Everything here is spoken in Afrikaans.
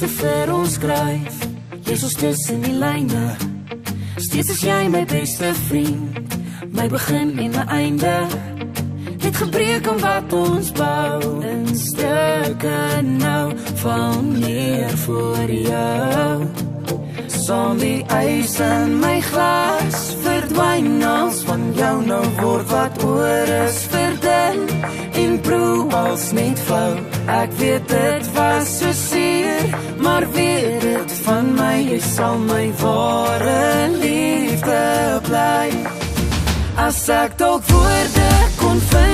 beste vir ons skryf. Lees ons tussen die lyne. Steeds is jy my beste vriend, my begin en my einde. Het gebreek om wat ons bou, in stukke nou, val neer voor jou. Saam die ys in my glas, verdwyn als van jou nou word wat oor is verdun, en proe als net flou. Ek weet dit was so seer, maar weet dit van my, jy sal my ware liefde bly. As ek dalk woorde kon vind,